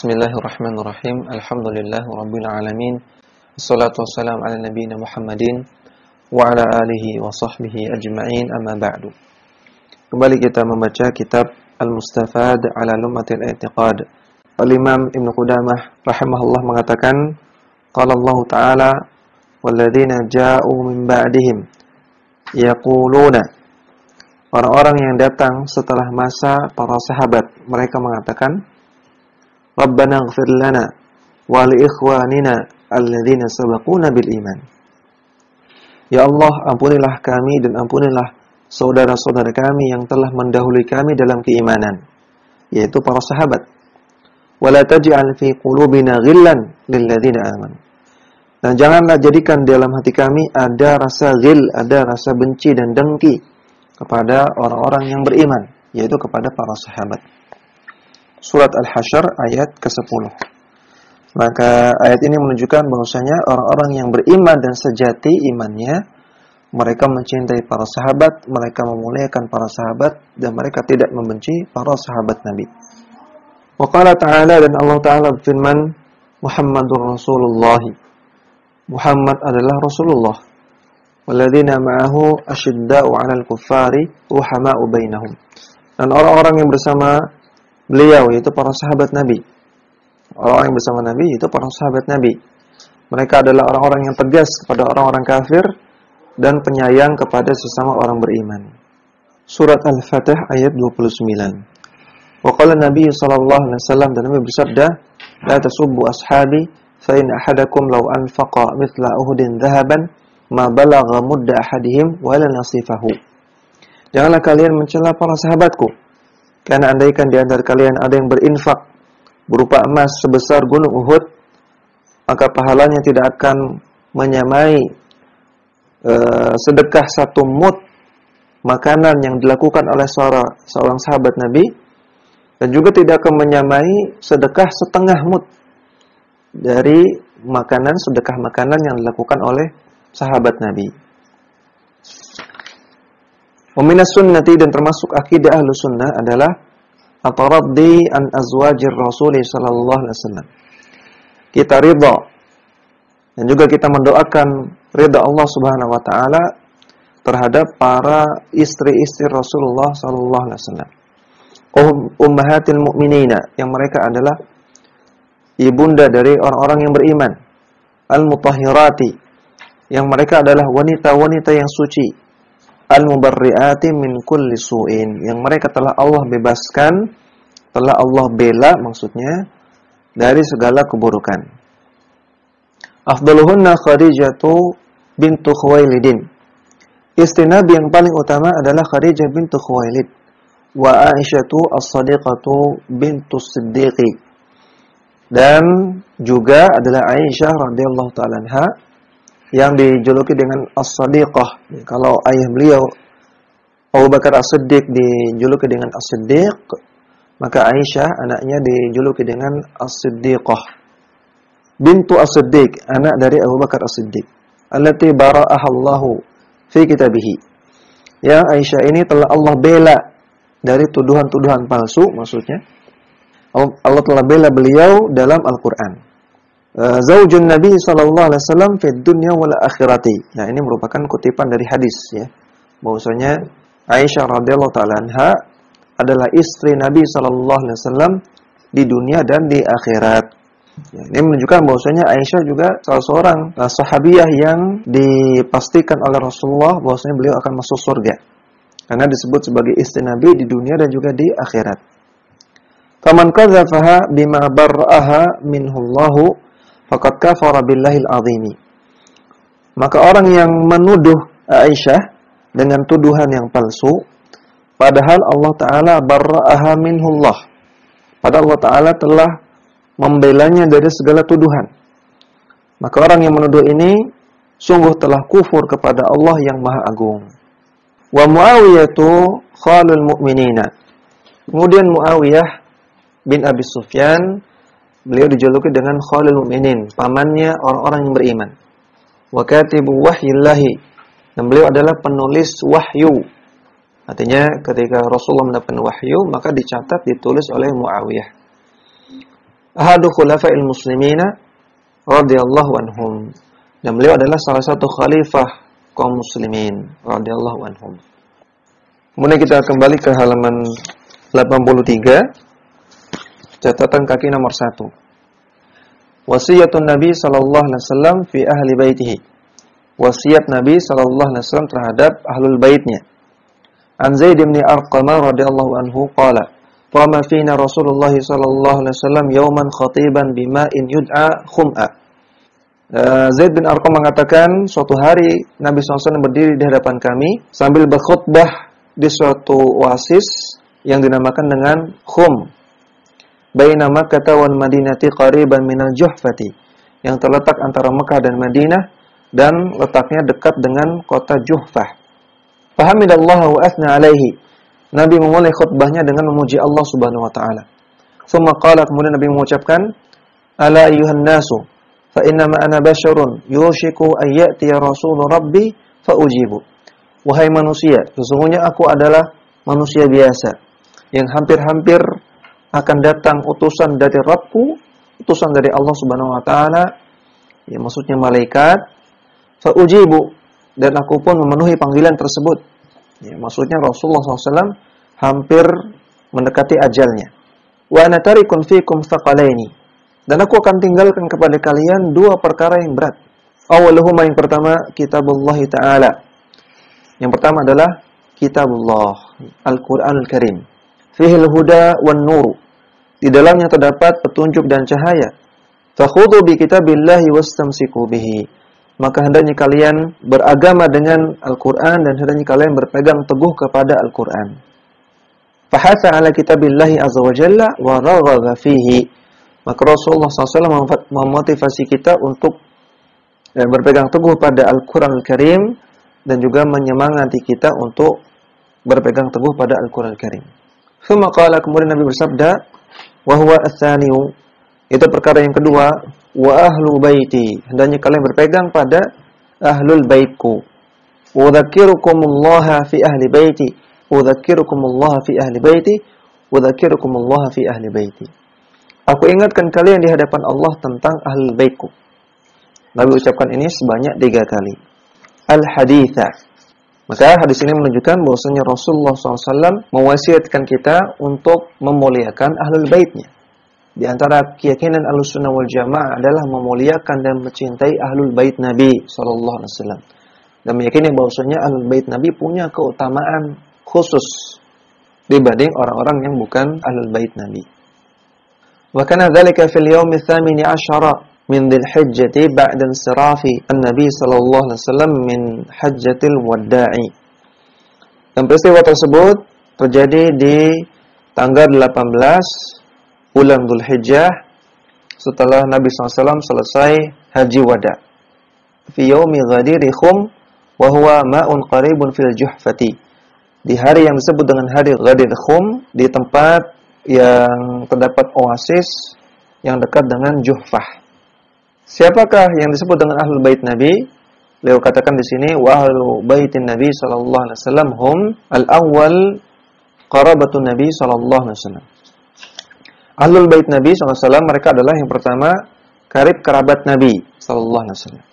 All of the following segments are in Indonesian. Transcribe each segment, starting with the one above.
Bismillahirrahmanirrahim. Alhamdulillahirabbil alamin. Wassalatu wassalamu ala nabiyyina Muhammadin wa ala alihi wa sahbihi ajma'in, amma ba'du. Kembali kita membaca kitab Al-Mustafad ala Lum'atil I'tiqad. Al-Imam Ibnu Qudamah rahimahullah mengatakan, qala Allah Ta'ala walladzina ja'u min ba'dihim yaquluna, orang-orang yang datang setelah masa para sahabat, mereka mengatakan, Rabbana ighfir lana wa li ikhwanina alladzina sabaquna bil iman. Ya Allah, ampunilah kami dan ampunilah saudara-saudara kami yang telah mendahului kami dalam keimanan, yaitu para sahabat. Wa la taj'al fi qulubina ghillan lil ladzina amanu. Dan janganlah jadikan dalam hati kami ada rasa ghil, ada rasa benci dan dengki kepada orang-orang yang beriman, yaitu kepada para sahabat. Surat Al-Hasyr ayat ke-10. Maka ayat ini menunjukkan bahwasanya orang-orang yang beriman dan sejati imannya, mereka mencintai para sahabat, mereka memuliakan para sahabat, dan mereka tidak membenci para sahabat Nabi. Wa qala ta'ala, dan Allah Ta'ala berfirman, Muhammadur Rasulullah. Muhammad adalah Rasulullah. Walladzina ma'ahu asyidda'u 'alal kuffari ruhama'u bainahum. Dan orang-orang yang bersama beliau, yaitu para sahabat Nabi. Orang-orang yang bersama Nabi itu para sahabat Nabi. Mereka adalah orang-orang yang tegas kepada orang-orang kafir dan penyayang kepada sesama orang beriman. Surat Al-Fatih ayat 29. Wa qala Nabi sallallahu alaihi wasallam, dan Nabi bersabda, la tasubbu ashabi fa in ahadakum law anfaqa mithla uhudin dhahaban ma balagha mudda ahadihim wala nasifahu. Janganlah kalian mencela para sahabatku, karena andaikan di antara kalian ada yang berinfak berupa emas sebesar gunung Uhud, maka pahalanya tidak akan menyamai sedekah satu mud makanan yang dilakukan oleh seorang sahabat Nabi, dan juga tidak akan menyamai sedekah setengah mud dari sedekah makanan yang dilakukan oleh sahabat Nabi. Minas sunnati, dan termasuk akidah ahlu sunnah adalah at-taraddi an azwajir Rasul sallallahu alaihi wasallam. Kita ridha dan juga kita mendoakan ridha Allah Subhanahu wa taala terhadap para istri-istri Rasulullah sallallahu alaihi wasallam. Ummahatil mu'minina, yang mereka adalah ibunda dari orang-orang yang beriman. Al-mutahhirati, yang mereka adalah wanita-wanita yang suci. Al-mubarri'ati min kulli su'in, yang mereka telah Allah bebaskan, telah Allah bela maksudnya dari segala keburukan. Afdaluhunna Khadijatu bintu Khuwailidin. Istri Nabi yang paling utama adalah Khadijah bintu Khuwailid. Wa Aisyatu as-Sadiqatu bintu Siddiqi. Dan juga adalah Aisyah radhiyallahu ta'ala anha, yang dijuluki dengan As-Sadiqah. Kalau ayah beliau Abu Bakar As-Siddiq dijuluki dengan As-Siddiq, maka Aisyah anaknya dijuluki dengan As-Siddiqah. Bintu As-Siddiq, anak dari Abu Bakar As-Siddiq. Allati bara'aha Allahu fi kitabih. Yang Aisyah ini telah Allah bela dari tuduhan-tuduhan palsu, maksudnya Allah telah bela beliau dalam Al-Qur'an. Zaujun Nabi sallallahu alaihi wasallam fid dunya wal akhirati. Nah, ini merupakan kutipan dari hadis ya. Bahwasanya Aisyah radhiyallahu taala anha adalah istri Nabi sallallahu alaihi wasallam di dunia dan di akhirat. Ya, ini menunjukkan bahwasanya Aisyah juga salah seorang sahabiah yang dipastikan oleh Rasulullah bahwasanya beliau akan masuk surga. Karena disebut sebagai istri Nabi di dunia dan juga di akhirat. Faman kadzafaha bima barra'aha minhullahu faqad kafara billahil azimi. Maka orang yang menuduh Aisyah dengan tuduhan yang palsu, padahal Allah Ta'ala barra'aha minhullah, padahal Allah Ta'ala telah membelanya dari segala tuduhan, maka orang yang menuduh ini sungguh telah kufur kepada Allah yang Maha Agung. Wa Muawiyatu khalul mu'minina. Kemudian Muawiyah bin Abi Sufyan, beliau dijuluki dengan Khalil Mu'minin, pamannya orang-orang yang beriman. Wa katibu wahyillahi, dan beliau adalah penulis wahyu. Artinya ketika Rasulullah mendapatkan wahyu, maka dicatat, ditulis oleh Muawiyah. ahadu khulafa'il muslimina radhiyallahu anhum. Dan beliau adalah salah satu khalifah kaum muslimin radhiyallahu anhum. Kemudian kita kembali ke halaman 83, catatan kaki nomor 1. Wasiyatun Nabi sallallahu alaihi wasallam fi ahli baitihi. Wasiat Nabi sallallahu alaihi wasallam terhadap ahlul baitnya. An Zaid bin Arqam radhiyallahu anhu qala, "Qama fina Rasulullah sallallahu alaihi wasallam yawman khatiban bima'in yud'a khum'a." Zaid bin Arqam mengatakan, suatu hari Nabi SAW berdiri di hadapan kami sambil berkhutbah di suatu oasis yang dinamakan dengan Khum. Baina Makkah wal Madinati qariban minal Juhfati, yang terletak antara Mekah dan Madinah dan letaknya dekat dengan kota Juhfah. Fahamidallahu wa athna alaihi. Nabi memulai khutbahnya dengan memuji Allah Subhanahu wa taala. Tsumma qala, kemudian Nabi mengucapkan, "Ala ayyuhan nasu, fa innama ana basyarun yushiku an ya'tiya rasulur rabbi fa ujibu." Wahai manusia, sesungguhnya aku adalah manusia biasa yang hampir-hampir akan datang utusan dari Rabbku, utusan dari Allah Subhanahu wa taala, ya maksudnya malaikat, fa ujibu, dan aku pun memenuhi panggilan tersebut. Ya, maksudnya Rasulullah SAW hampir mendekati ajalnya. Wa ana tarikun fikum thaqalaini, dan aku akan tinggalkan kepada kalian dua perkara yang berat. Awaluhuma, yang pertama, kitabullah ta'ala. Yang pertama adalah kitabullah, Al-Qur'anul Karim. Fihil huda wan nur, di dalamnya terdapat petunjuk dan cahaya. Fakhudhu bi kitabillahi wastamsiku bihi, maka hendaknya kalian beragama dengan Al-Qur'an dan hendaknya kalian berpegang teguh kepada Al-Qur'an. Fahatha ala kitabillahi azza wa jalla wa raghaba fihi, maka Rasulullah SAW memotivasi kita untuk berpegang teguh pada Al-Qur'an Al-Karim dan juga menyemangati kita untuk berpegang teguh pada Al-Qur'an Al-Karim. Tsumma qala, kemudian Nabi bersabda, wa huwa ats-tsaniyu, itu perkara yang kedua, wa ahlu baiti, hendaknya kalian berpegang pada ahlul baitku. Wa dzakirukumullaha fi ahli baiti, wa dzakirukumullaha fi ahli baiti, wa dzakirukumullaha fi ahli baiti. Aku ingatkan kalian di hadapan Allah tentang ahlul baitku. Nabi ucapkan ini sebanyak 3 kali. Al-haditha, maka hadis ini menunjukkan bahwasanya Rasulullah SAW mewasiatkan kita untuk memuliakan ahlul baitnya. Di antara keyakinan Ahlussunnah wal Jamaah adalah memuliakan dan mencintai ahlul bait Nabi SAW, dan meyakini bahwasanya ahlul bait Nabi punya keutamaan khusus dibanding orang-orang yang bukan ahlul bait Nabi. Wa kana dzalika fil yaumi ats-tsamini 'asyara min Dzulhijjah ba'da insirafi an-nabi sallallahu alaihi wasallam min hajjatil wada'i. Dan peristiwa tersebut terjadi di tanggal 18 bulan Dzulhijjah setelah Nabi SAW selesai haji wada. Fi yaumi ghadiri khum wa huwa ma'un qaribun fil juhfati, di hari yang disebut dengan hari Ghadir Khum, di tempat yang terdapat oasis yang dekat dengan Juhfah. Siapakah yang disebut dengan ahlul bait Nabi? Beliau katakan di sini, wa ahlu baitin Nabi sallallahu alaihi wasallam hum al-awwal qarabatun Nabi sallallahu alaihi wasallam. Ahlul bait Nabi sallallahu alaihi wasallam, mereka adalah yang pertama karib kerabat Nabi sallallahu alaihi wasallam.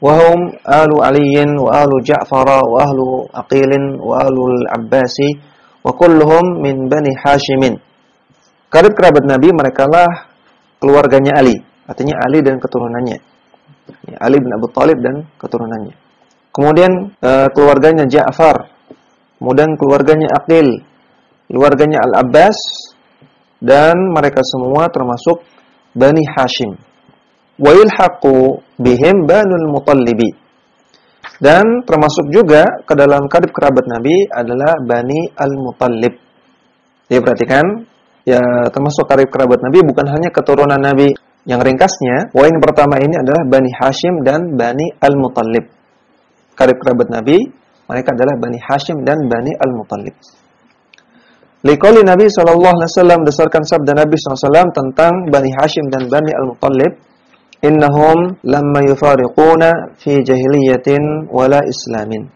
Wa hum ahlu Aliyin wa ahlu Ja'far wa ahlu Aqilin wa ahlu Al-Abbasi wa kulluhum min Bani Hashimin. Karib kerabat Nabi merekalah keluarganya Ali, artinya Ali dan keturunannya. Ali bin Abi Thalib dan keturunannya. Kemudian keluarganya Ja'far, kemudian keluarganya Aqil, keluarganya Al-Abbas, dan mereka semua termasuk Bani Hashim. Wa yulhaqu bihim Banul Muttalibi. Dan termasuk juga ke dalam karib kerabat Nabi adalah Bani Al-Muttalib. Jadi perhatikan, ya termasuk karib kerabat Nabi bukan hanya keturunan Nabi. Yang ringkasnya, poin pertama ini adalah Bani Hashim dan Bani Al-Muttalib. Karib kerabat Nabi, mereka adalah Bani Hashim dan Bani Al-Muttalib. Liqauli Nabi SAW, berdasarkan sabda Nabi SAW tentang Bani Hashim dan Bani Al-Muttalib, innahum lamma yufariquna fi jahiliyatin wala islamin.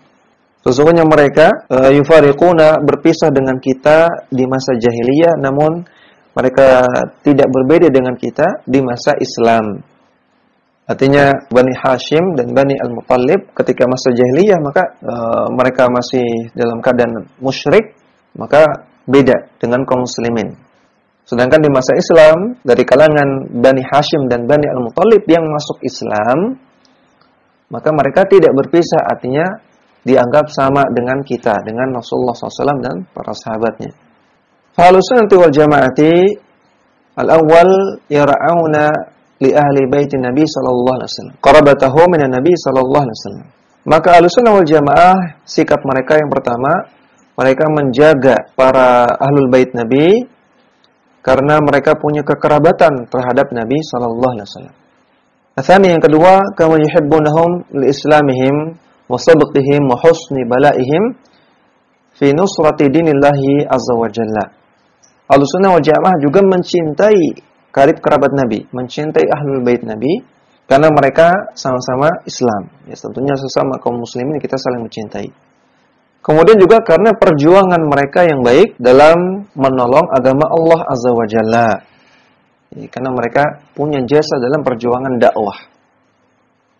Sesungguhnya mereka yufariquna, berpisah dengan kita di masa jahiliyah, namun Mereka tidak berbeda dengan kita di masa Islam. Artinya Bani Hashim dan Bani Al-Muttalib ketika masa jahiliyah maka mereka masih dalam keadaan musyrik, maka beda dengan kaum muslimin. Sedangkan di masa Islam dari kalangan Bani Hashim dan Bani Al-Muttalib yang masuk Islam, maka mereka tidak berpisah, artinya dianggap sama dengan kita, dengan Rasulullah SAW dan para sahabatnya. Ahlussunnah wal Jamaah al-awwal yara'una li ahli baiti Nabi sallallahu alaihi wasallam qarabatahu minan Nabi sallallahu alaihi wasallam. Maka Ahlussunnah wal Jamaah sikap mereka yang pertama, mereka menjaga para ahlul bait Nabi karena mereka punya kekerabatan terhadap Nabi sallallahu alaihi wasallam. Atsani yang kedua, kama yuhibbunahum li islamihim wa sabqihim wa husni balaihim fi nusrati dinillahi azza wa jalla. Ahlussunnah wal Jamaah juga mencintai karib kerabat Nabi, mencintai ahlul bait Nabi karena mereka sama-sama Islam. Ya, tentunya sesama kaum muslimin kita saling mencintai. Kemudian juga karena perjuangan mereka yang baik dalam menolong agama Allah Azza wa Jalla. Ya, karena mereka punya jasa dalam perjuangan dakwah.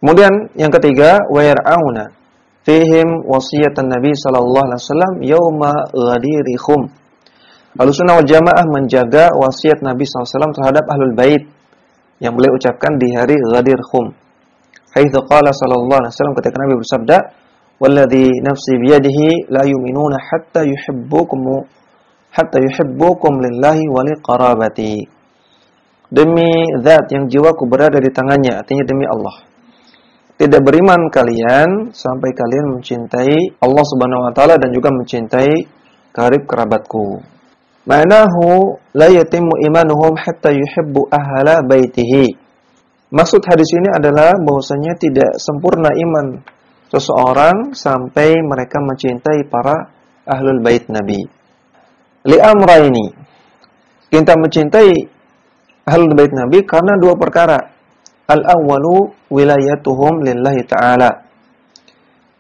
Kemudian yang ketiga, wa yar'auna fihim wasiyatan Nabi sallallahu alaihi wasallam yauma ghadirihum. Ahlussunnah wal Jamaah menjaga wasiat Nabi SAW terhadap ahlul bait yang beliau ucapkan di hari Ghadir Khum. Haitsu qala sallallahu alaihi wasallam, ketika Nabi bersabda, "Walladzi nafsi biyadihi la yu'minuna hatta yuhibbukum lillahi wa liqarabati." Demi zat yang jiwaku berada di tangannya, artinya demi Allah. Tidak beriman kalian sampai kalian mencintai Allah Subhanahu wa taala dan juga mencintai karib kerabatku. Ma'nahu la yatimmu imanuhum hatta yuhibbu ahla baitihi. Maksud hadis ini adalah bahwasanya tidak sempurna iman seseorang sampai mereka mencintai para ahlul bait Nabi. Li amrayni. Kita mencintai ahlul bait Nabi karena dua perkara. Al-awwalu wilayatuhum lillahi ta'ala.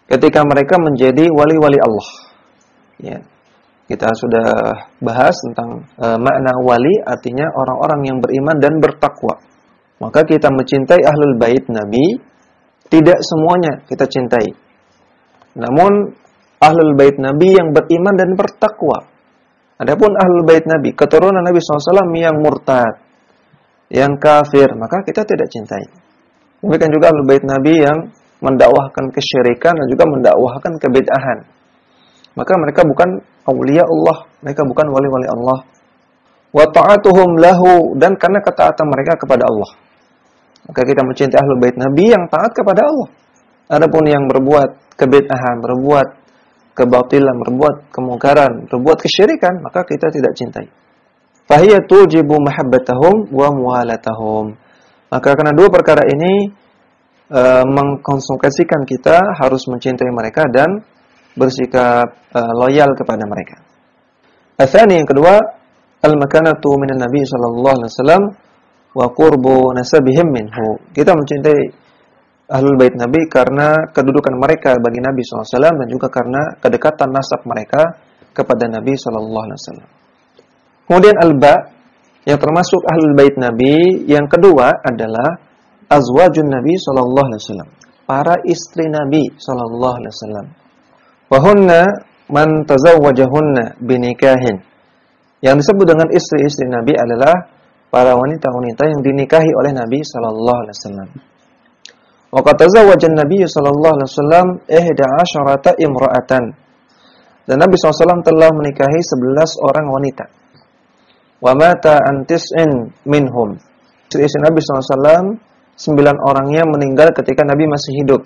Ketika mereka menjadi wali-wali Allah. Ya. Kita sudah bahas tentang makna wali, artinya orang-orang yang beriman dan bertakwa. Maka kita mencintai ahlul bait Nabi, tidak semuanya kita cintai. Namun ahlul bait Nabi yang beriman dan bertakwa. Adapun ahlul bait Nabi, keturunan Nabi SAW yang murtad, yang kafir, maka kita tidak cintai. Demikian juga ahlul bait Nabi yang mendakwahkan kesyirikan dan juga mendakwahkan kebid'ahan. Maka mereka bukan awliya Allah, mereka bukan wali-wali Allah. Wa ta'atuhum lahu, dan karena ketaatan mereka kepada Allah. Maka kita mencintai ahlul bait Nabi yang taat kepada Allah. Adapun yang berbuat kebid'ahan, berbuat kebatilan, berbuat kemungkaran, berbuat kesyirikan, maka kita tidak cintai. Fahiya tujibu mahabbatahum wa muwalatahum. Maka karena dua perkara ini mengkonsekuensikan kita harus mencintai mereka dan bersikap loyal kepada mereka. Atsani yang kedua, al-makanatu minan Nabi sallallahu alaihi wasallam wa qurbu nasabihim minhu. Kita mencintai ahlul bait Nabi karena kedudukan mereka bagi Nabi sallallahu alaihi wasallam dan juga karena kedekatan nasab mereka kepada Nabi sallallahu alaihi wasallam. Kemudian al-ba yang termasuk ahlul bait Nabi yang kedua adalah azwajun Nabi sallallahu alaihi wasallam, para istri Nabi sallallahu alaihi wasallam. Wa hunna man tazawwajahunna binikahin. Yang disebut dengan istri-istri Nabi adalah para wanita-wanita yang dinikahi oleh Nabi sallallahu alaihi wasallam. Wa qad tazawwaja an-nabiy sallallahu alaihi wasallam 11 imra'atan. Dan Nabi SAW telah menikahi 11 orang wanita. Wa mata an tis'in minhum. Istri-istri Nabi SAW 9 orangnya meninggal ketika Nabi masih hidup.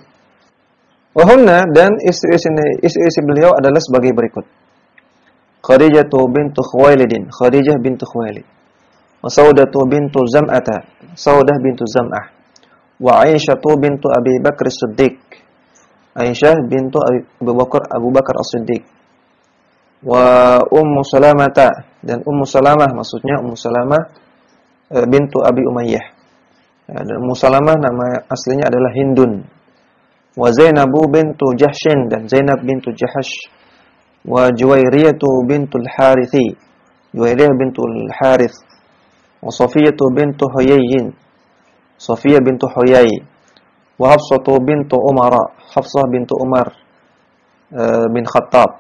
Wahunna, dan istri-istri beliau adalah sebagai berikut. Khadijah bintu Khuwailid, Khadijah bintu Khuwailid. Wa Saudah bintu Zam'ata, Saudah bintu Zam'ah. Wa Aisyah bintu Abi Bakr As-Siddiq, Aisyah bintu Abu Bakar As-Siddiq. Wa Ummu Salamata, dan Ummu Salamah, maksudnya Ummu Salamah bintu Abi Umayyah. Dan Ummu Salamah nama aslinya adalah Hindun. Wa Zainabu bintu Jahshin, dan Zainab bintu Jahash. Wa Juwairiyatu bintul Harithi, Juwairiyah bintul Harith. wa Safiyatu bintu Huyayyin, Safiyah bintu Huyay, wa Hafsatu bintu Umar, Hafsah bintu Umar bin Khattab,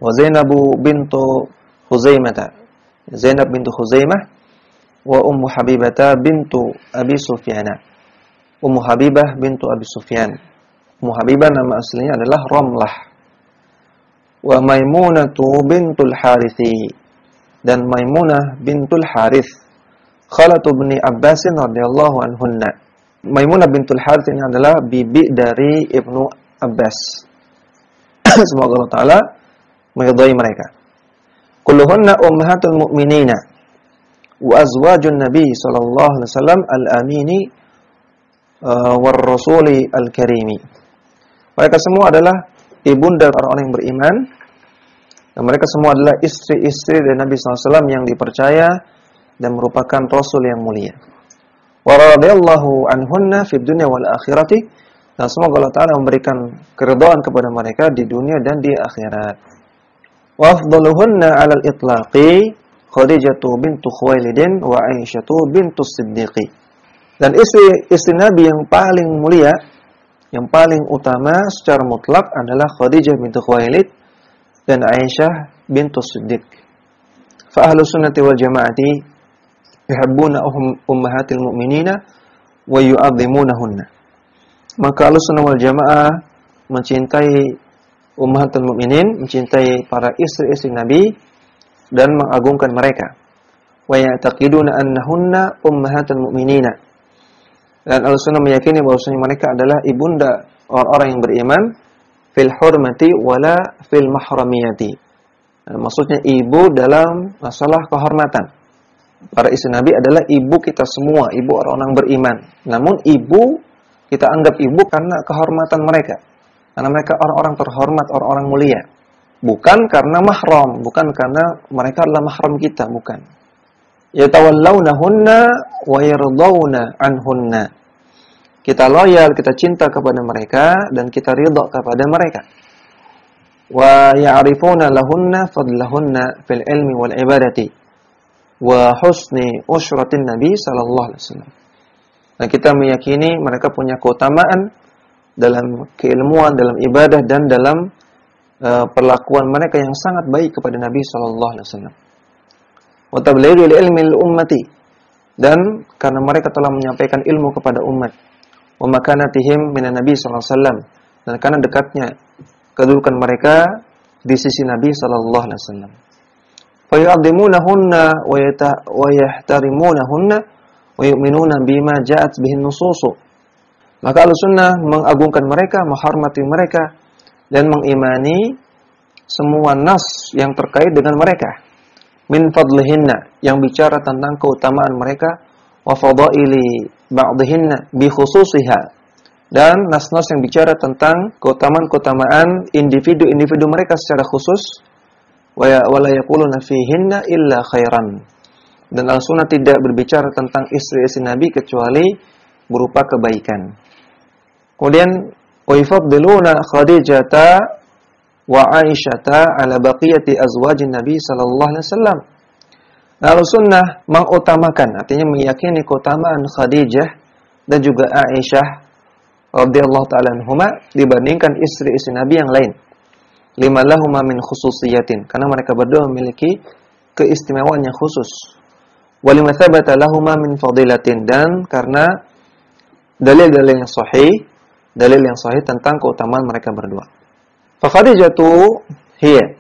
wa Zainabu bintu Huzaimah, Zainab bintu Huzaimah, wa Ummu Habibah bintu Abi Sufyan, Ummu Habibah bintu Abi Sufyan. Ummu Habibah nama aslinya adalah Ramlah. Wa Maimunatu bintul Harithi, dan Maimunah bintul Harith, Khalatu bin Abbas radhiyallahu anhunna. Maimunah bintul Harith ini adalah bibi dari Ibnu Abbas. Semoga Allah Ta'ala meridai mereka. Kulluhunna ummahatul mu'minina wa azwajun nabi sallallahu alaihi wasallam al-amini war rasuli al-karimi. Mereka semua adalah ibunda orang-orang yang beriman, dan mereka semua adalah istri-istri dari Nabi SAW yang dipercaya dan merupakan Rasul yang mulia. Wa radhiyallahu anhunna fid dunya wal akhirati, dan semoga Allah Ta'ala memberikan keridhaan kepada mereka di dunia dan di akhirat. Wa afdaluhunna 'alal itlaqi Khadijatu bintu Khuwailid wa Aisyatu bintu Siddiqi. Dan istri Nabi yang paling mulia, yang paling utama secara mutlak adalah Khadijah bintu Khuwailid dan Aisyah bintu Siddiq. Fa ahlus sunnati wal jamaati yuhibbuna ummahatil mu'minina wa yu'azzimunahunna. Maka ahlus sunnah wal jamaah mencintai ummahatul mu'minin, mencintai para istri-istri Nabi dan mengagungkan mereka. Wa ya'taqiduna annahunna ummahatul mu'minina. Dan ahlus sunnah meyakini bahwasanya mereka adalah ibunda orang-orang yang beriman, fil hurmati wala fil mahramiyati. Maksudnya ibu dalam masalah kehormatan. Para istri Nabi adalah ibu kita semua, ibu orang-orang beriman. Namun ibu kita anggap ibu karena kehormatan mereka. Karena mereka orang-orang terhormat, orang-orang mulia. Bukan karena mahram, bukan karena mereka adalah mahram kita, bukan. Yatawallawnahunna wa yardawna anhunna. Kita loyal, kita cinta kepada mereka dan kita ridha kepada mereka. Wa ya'rifuna lahunna fadlahunna fil ilmi wal ibadati wa husni usyratin Nabi sallallahu alaihi wasallam. Dan kita meyakini mereka punya keutamaan dalam keilmuan, dalam ibadah dan dalam perlakuan mereka yang sangat baik kepada Nabi sallallahu alaihi wasallam. Wa tablighul ilmi lil ummati, dan karena mereka telah menyampaikan ilmu kepada umat. Wa makanatihim minan Nabi sallallahu alaihi wasallam, dan karena dekatnya kedudukan mereka di sisi Nabi sallallahu alaihi wasallam. Fa yu'azzimunahunna wa yahtarimunahunna wa yu'minuna bima ja'at bihi an-nusus. Maka Ahlussunnah mengagungkan mereka, menghormati mereka dan mengimani semua nas yang terkait dengan mereka. Min fadlihinna, yang bicara tentang keutamaan mereka, wa fadaili ba'dihinna bi khususiha, dan nas-nas yang bicara tentang keutamaan-keutamaan individu-individu mereka secara khusus, wa la yaquluna fihinna illa khairan. Dan Ahlussunnah tidak berbicara tentang istri-istri Nabi kecuali berupa kebaikan. Kemudian wa yufaddiluna Khadijata wa Aisyata ala baqiyati azwajin Nabi sallallahu alaihi wasallam. Ahlussunnah mengutamakan, artinya meyakini keutamaan Khadijah dan juga Aisyah radhiyallahu ta'ala anhuma dibandingkan istri-istri Nabi yang lain. Lima lahuma min khususiyatin, karena mereka berdua memiliki keistimewaan yang khusus. Wa lima thabata lahuma min fadilatin, dan karena dalil-dalil yang sahih tentang keutamaan mereka berdua. Fa Khadijatu hiya,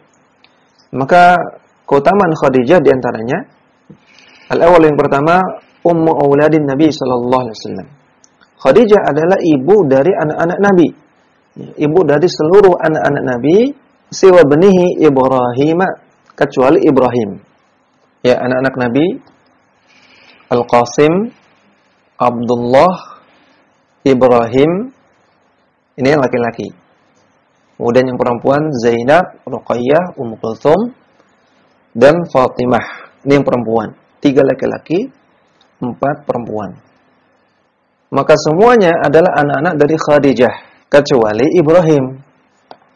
maka keutamaan Khadijah diantaranya al-awwal, yang pertama, ummu auladin Nabi sallallahu alaihi wasallam. Khadijah adalah ibu dari anak-anak Nabi, ibu dari seluruh anak-anak Nabi, siwa benihi Ibrahim, kecuali Ibrahim. Ya, anak-anak Nabi Al-Qasim, Abdullah, Ibrahim, ini yang laki-laki. Kemudian yang perempuan Zainab, Ruqayyah, Ummu Kulthum, dan Fatimah. Ini yang perempuan. 3 laki-laki, 4 perempuan. Maka semuanya adalah anak-anak dari Khadijah, kecuali Ibrahim.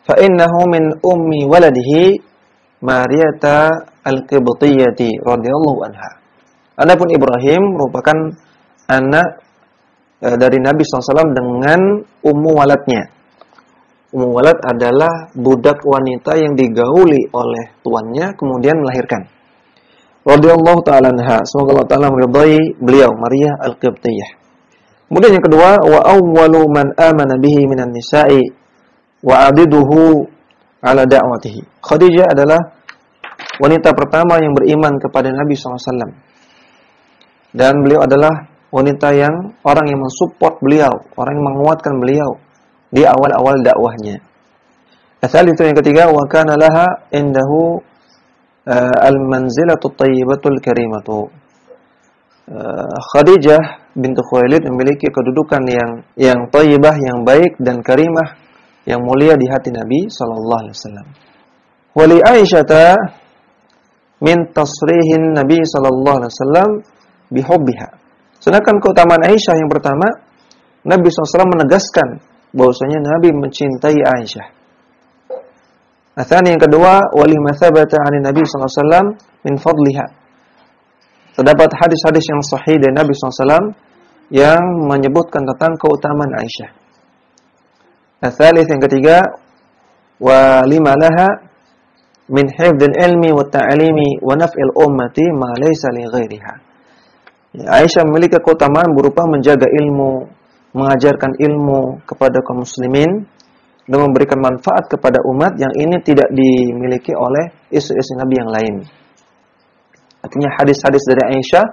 Fa innahu min ummi waladihi Maryata al-Qibtiyyati radhiyallahu anha. Adapun Ibrahim merupakan anak dari Nabi SAW dengan Ummu Waladnya. Ummu Walad adalah budak wanita yang digauli oleh tuannya kemudian melahirkan. Radhiyallahu ta'ala anha, semoga Allah Ta'ala meridai beliau, Maria Al-Qibtiyah. Kemudian yang kedua, wa awwalu man amana bihi minan nisa'i wa adiduhu ala da'watihi. Khadijah adalah wanita pertama yang beriman kepada Nabi SAW. Dan beliau adalah wanita yang orang yang mensupport beliau, orang yang menguatkan beliau di awal-awal dakwahnya. Asal itu yang ketiga, wa kana laha indahu al-manzilatu thayyibatul karimatu. Khadijah bintu Khuwailid memiliki kedudukan yang thayyibah, yang baik dan karimah, yang mulia di hati Nabi sallallahu alaihi wasallam. Wa li Aisyata min tasrihin Nabi sallallahu alaihi wasallam bihubbiha. Sedangkan keutamaan Aisyah yang pertama, Nabi SAW menegaskan bahwasanya Nabi mencintai Aisyah. Athani yang kedua, wali mathabata 'ani Nabi SAW min fadliha. Terdapat hadis-hadis yang sahih dari Nabi SAW yang menyebutkan tentang keutamaan Aisyah. Atsalits yang ketiga, wa lima laha min hifdzil ilmi wa ta'limi wa naf'il ummati ma laysa li ghairiha. Aisyah memiliki keutamaan berupa menjaga ilmu, mengajarkan ilmu kepada kaum muslimin dan memberikan manfaat kepada umat yang ini tidak dimiliki oleh istri-istri Nabi yang lain. Artinya hadis-hadis dari Aisyah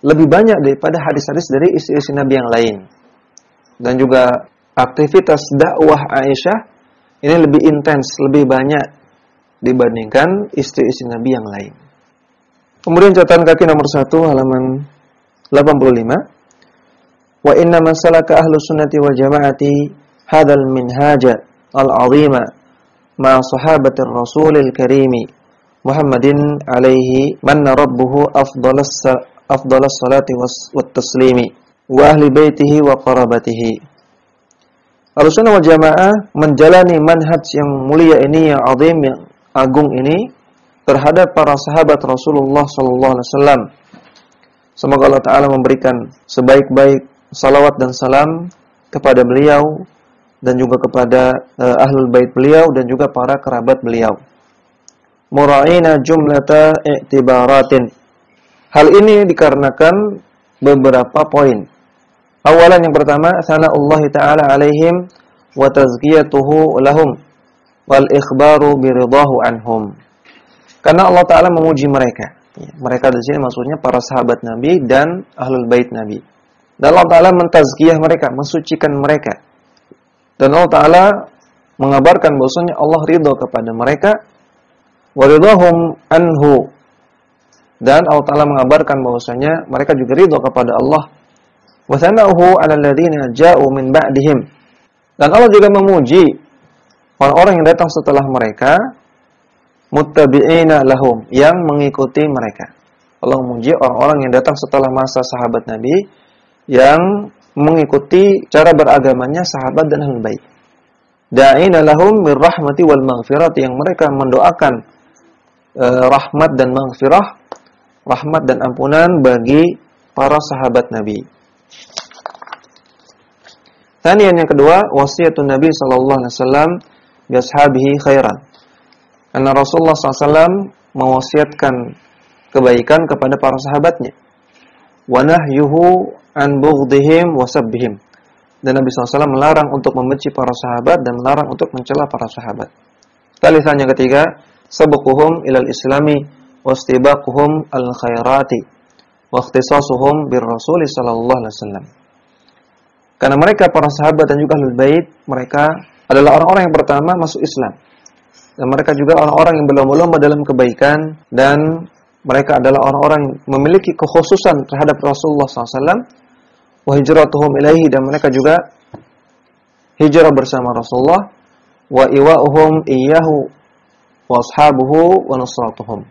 lebih banyak daripada hadis-hadis dari istri-istri Nabi yang lain. Dan juga aktivitas dakwah Aisyah ini lebih intens, lebih banyak dibandingkan istri-istri Nabi yang lain. Kemudian catatan kaki nomor 1 halaman 85. Wa inna man salaka ahlus sunnati wal jamaati hadzal minhaja al-'azima ma sahabatir rasulil karimi Muhammadin alaihi manna rabbuhu afdalas salati wat taslimi wa ahli baitihi wa qarabatihi. Ahlussunnah wal jamaah menjalani manhaj yang mulia ini, yang azim, yang agung ini terhadap para sahabat Rasulullah sallallahu alaihi wasallam. Semoga Allah Ta'ala memberikan sebaik-baik salawat dan salam kepada beliau dan juga kepada ahlul bait beliau dan juga para kerabat beliau. Mura'ina jumlata i'tibaratin. Hal ini dikarenakan beberapa poin. Awalan yang pertama, sana'ullah Ta'ala alaihim wa tazkiyatuhu lahum wal ikhbaru biridahu anhum. Karena Allah Ta'ala memuji mereka. Mereka di sini maksudnya para sahabat Nabi dan ahlul bait Nabi. Dan Allah Ta'ala mentazkiyah mereka, mensucikan mereka. Dan Allah Ta'ala mengabarkan bahwasanya Allah ridha kepada mereka, wa ridahum anhu. Dan Allah Ta'ala mengabarkan bahwasanya mereka juga ridha kepada Allah. Wa sana'uhu 'alal ladzina ja'u min ba'dihim. Dan Allah juga memuji orang-orang yang datang setelah mereka, muttabi'ina lahum, yang mengikuti mereka. Allah memuji orang-orang yang datang setelah masa sahabat Nabi yang mengikuti cara beragamanya sahabat dan ahlul bait. Da'ina lahum mir rahmati wal maghfirati, yang mereka mendoakan rahmat dan maghfirah, rahmat dan ampunan bagi para sahabat Nabi. Kemudian yang kedua, wasiatun Nabi sallallahu alaihi wasallam bi ashabihi khairan. Karena Rasulullah SAW mewasiatkan kebaikan kepada para sahabatnya. Wa nahyuhu an bughdihim wa sabbihim. Dan Nabi SAW melarang untuk membenci para sahabat dan melarang untuk mencela para sahabat. Talisan yang ketiga, sabquhum ilal islami wastibaquhum al khairati wa ikhtisasuhum bir rasul sallallahu alaihi wasallam. Karena mereka para sahabat dan juga ahlul bait, mereka adalah orang-orang yang pertama masuk Islam. Dan mereka juga orang-orang yang berlomba-lomba dalam kebaikan, dan mereka adalah orang-orang yang memiliki kekhususan terhadap Rasulullah SAW. Wa hijratuhum ilaihi, dan mereka juga hijrah bersama Rasulullah. Wa iwa'uhum iyyahu wa ashabuhu wa nusratuhum.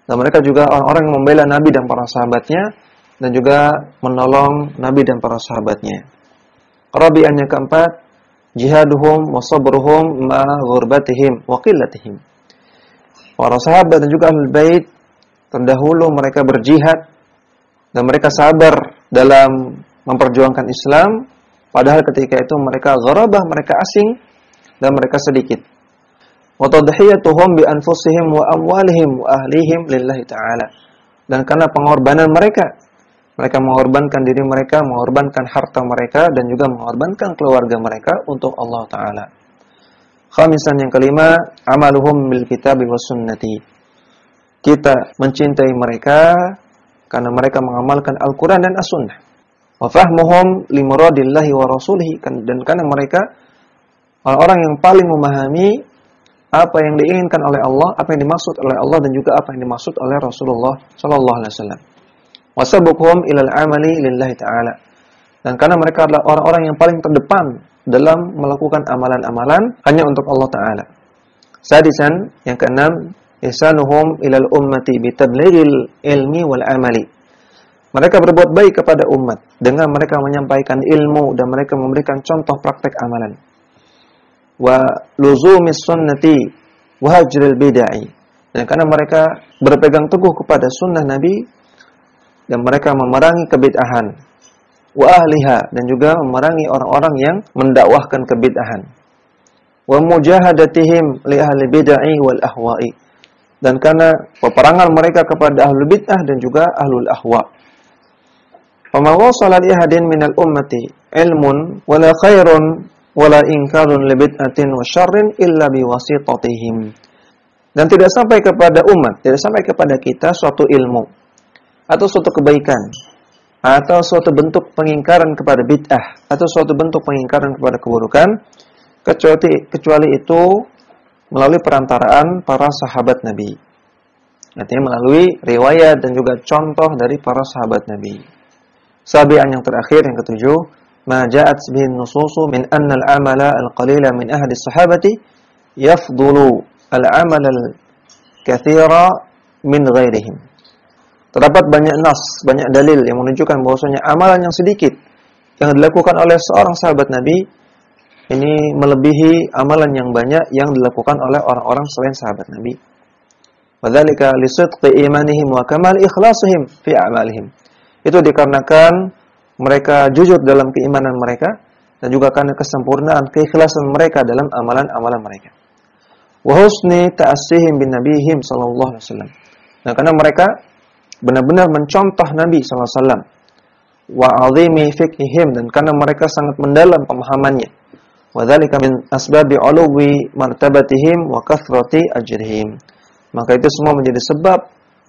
Dan mereka juga orang-orang yang membela Nabi dan para sahabatnya, dan juga menolong Nabi dan para sahabatnya. Rabi'an yang keempat, jihaduhum wa sabruhum ma ghurbatihim wa qillatihim. Para sahabat dan juga ahlul bait terdahulu mereka berjihad dan mereka sabar dalam memperjuangkan Islam, padahal ketika itu mereka gharabah, mereka asing dan mereka sedikit. Wa tadhiyatuhum bi anfusihim wa amwalihim wa ahlihim lillahi ta'ala. Dan karena pengorbanan mereka mengorbankan diri mereka, mengorbankan harta mereka dan juga mengorbankan keluarga mereka untuk Allah Ta'ala. Khamisan, yang kelima, amaluhum bil kitabi was sunnati. Kita mencintai mereka karena mereka mengamalkan Al-Quran dan As-Sunnah. Wa fahmuhum li muradillahi wa rasulihi, dan karena mereka orang yang paling memahami apa yang diinginkan oleh Allah, apa yang dimaksud oleh Allah dan juga apa yang dimaksud oleh Rasulullah sallallahu alaihi wasallam. Wa sabuqhum ilal amali lillahi ta'ala. Dan karena mereka adalah orang-orang yang paling terdepan dalam melakukan amalan-amalan hanya untuk Allah Ta'ala. Sadisan, yang keenam, ihsanuhum ilal ummati bitablighil ilmi wal amali. Mereka berbuat baik kepada umat dengan mereka menyampaikan ilmu dan mereka memberikan contoh praktek amalan. Wa luzumis sunnati wa hajril bid'ah. Dan karena mereka berpegang teguh kepada sunnah Nabi dan mereka memerangi kebid'ahan, wa ahliha, dan juga memerangi orang-orang yang mendakwahkan kebid'ahan, wa mujahadatihim li ahli bid'ah wal ahwa'i, dan karena peperangan mereka kepada ahlul bid'ah dan juga ahlul ahwa. Fama wasala li ahadin minal ummati ilmun wala khairun wala inkarun li bid'atin wa syarrin illa biwasitatihim. Dan tidak sampai kepada umat, tidak sampai kepada kita suatu ilmu atau suatu kebaikan atau suatu bentuk pengingkaran kepada bid'ah atau suatu bentuk pengingkaran kepada keburukan kecuali itu melalui perantaraan para sahabat Nabi. Artinya melalui riwayat dan juga contoh dari para sahabat Nabi. Sabi'an, yang terakhir, yang ketujuh, ma ja'at bihin nususu min anna al-amala al-qalila min ahli sahabati yafdulu al-amala al-kathira min ghairihim. Terdapat banyak nas, banyak dalil yang menunjukkan bahwasanya amalan yang sedikit yang dilakukan oleh seorang sahabat Nabi ini melebihi amalan yang banyak yang dilakukan oleh orang-orang selain sahabat Nabi. Wadzalika li sidqi imanihim wa kamal ikhlasihim fi a'malihim. Itu dikarenakan mereka jujur dalam keimanan mereka dan juga karena kesempurnaan keikhlasan mereka dalam amalan-amalan mereka. Wa husni ta'assihim bin nabihim sallallahu alaihi wasallam. Nah, karena mereka benar-benar mencontoh Nabi SAW. Wa azimi fiqhihim, dan karena mereka sangat mendalam pemahamannya. Wa dzalika min asbabi uluwi martabatihim wa kathrati ajrihim. Maka itu semua menjadi sebab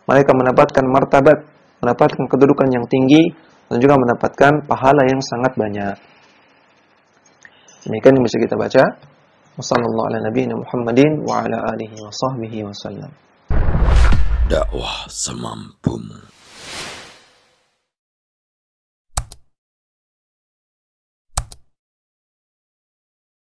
mereka mendapatkan martabat, mendapatkan kedudukan yang tinggi dan juga mendapatkan pahala yang sangat banyak. Demikian yang bisa kita baca. Wassallallahu ala nabiyina Muhammadin wa ala alihi wa sahbihi wasallam. Dakwah semampumu.